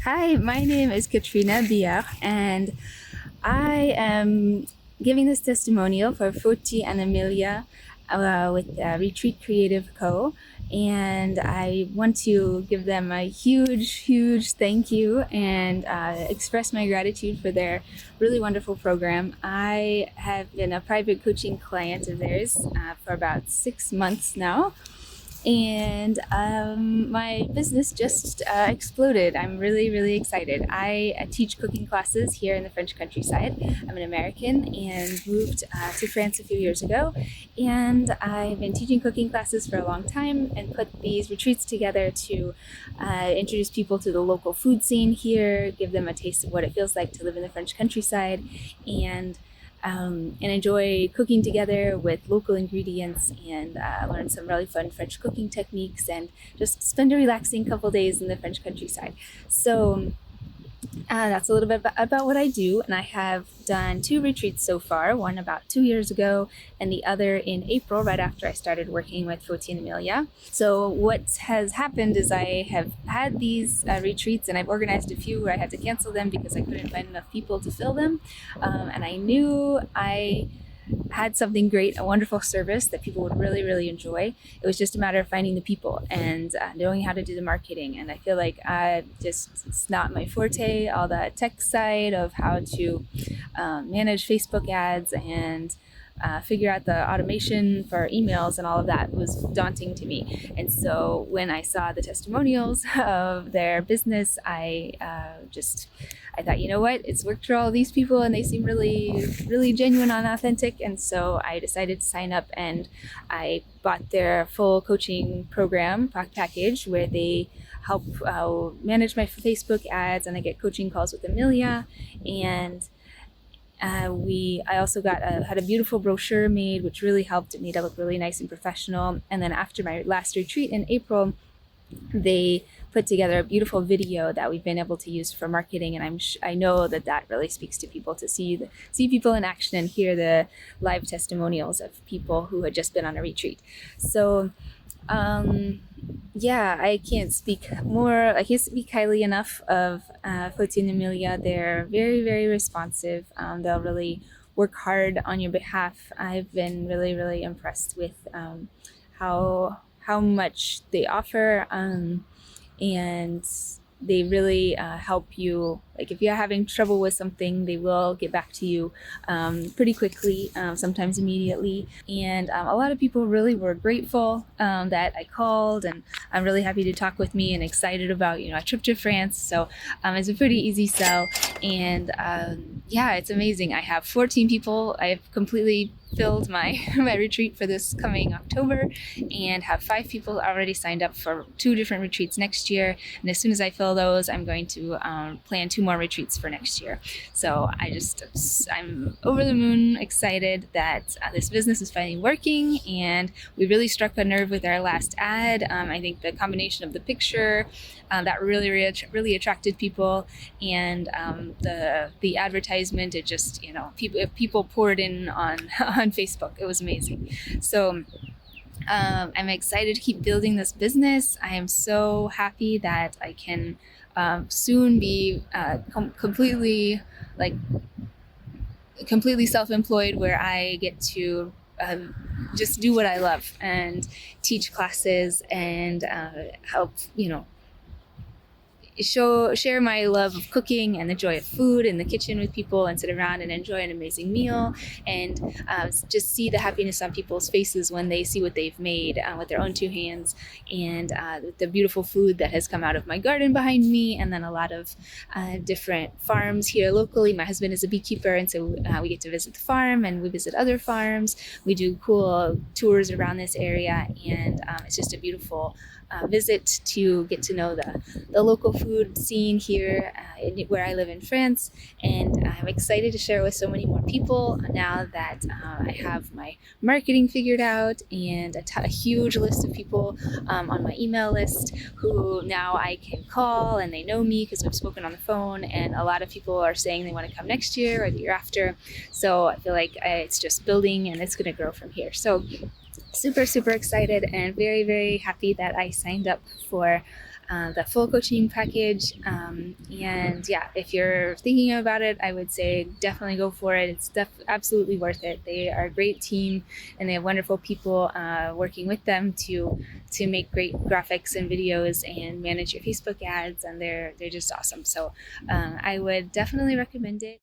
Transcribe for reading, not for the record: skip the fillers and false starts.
Hi, my name is Katrina and I am giving this testimonial for Foti and Amelia with Retreat Creative Co. And I want to give them a huge thank you and express my gratitude for their really wonderful program. I have been a private coaching client of theirs for about 6 months now, and my business just exploded. I'm really excited. I teach cooking classes here in the French countryside. I'm an American and moved to France a few years ago, and I've been teaching cooking classes for a long time and put these retreats together to introduce people to the local food scene here, give them a taste of what it feels like to live in the French countryside, and enjoy cooking together with local ingredients and learn some really fun French cooking techniques and just spend a relaxing couple days in the French countryside. So that's a little bit about what I do, and I have done 2 retreats so far, one about 2 years ago and the other in April, right after I started working with Foti and Amelia. So what has happened is I have had these retreats, and I've organized a few where I had to cancel them because I couldn't find enough people to fill them, and I knew I had something great, a wonderful service that people would really enjoy. It was just a matter of finding the people and knowing how to do the marketing. And I feel like it's not my forte. All the tech side of how to manage Facebook ads and figure out the automation for emails and all of that was daunting to me. And so when I saw the testimonials of their business, I thought, you know what, it's worked for all these people and they seem really genuine and authentic. And so I decided to sign up, and I bought their full coaching program package where they help manage my Facebook ads, and I get coaching calls with Amelia. And I also had a beautiful brochure made, which really helped. It made it look really nice and professional. And then after my last retreat in April, they put together a beautiful video that we've been able to use for marketing, and I know that really speaks to people to see people in action and hear the live testimonials of people who had just been on a retreat. So I can't speak highly enough of Foti and Amelia. They're very responsive. They'll really work hard on your behalf. I've been really impressed with how much they offer, and they really help you. Like if you're having trouble with something, they will get back to you pretty quickly, sometimes immediately. And a lot of people really were grateful that I called, and I'm really happy to talk with me and excited about a trip to France. So it's a pretty easy sell, and it's amazing. I have 14 people. I've completely filled my retreat for this coming October, and have 5 people already signed up for 2 different retreats next year. And as soon as I fill those, I'm going to plan 2 more retreats for next year. So I'm over the moon excited that this business is finally working, and we really struck a nerve with our last ad. I think the combination of the picture that really attracted people, and the advertisement, it just people poured in on on Facebook. It was amazing. So I'm excited to keep building this business. I am so happy that I can soon be completely self-employed, where I get to just do what I love and teach classes and help share my love of cooking and the joy of food in the kitchen with people, and sit around and enjoy an amazing meal, and just see the happiness on people's faces when they see what they've made with their own 2 hands, and the beautiful food that has come out of my garden behind me, and then a lot of different farms here locally. My husband is a beekeeper, and so we get to visit the farm, and we visit other farms. We do cool tours around this area, and it's just a beautiful visit to get to know the local food scene here where I live in France. And I'm excited to share with so many more people now that I have my marketing figured out, and a huge list of people on my email list who now I can call, and they know me because we've spoken on the phone, and a lot of people are saying they want to come next year or the year after. So I feel like it's just building, and it's going to grow from here. So super excited, and very happy that I signed up for the full coaching package. And yeah, if you're thinking about it, I would say definitely go for it. It's absolutely worth it. They are a great team, and they have wonderful people working with them to make great graphics and videos and manage your Facebook ads, and they're just awesome. So I would definitely recommend it.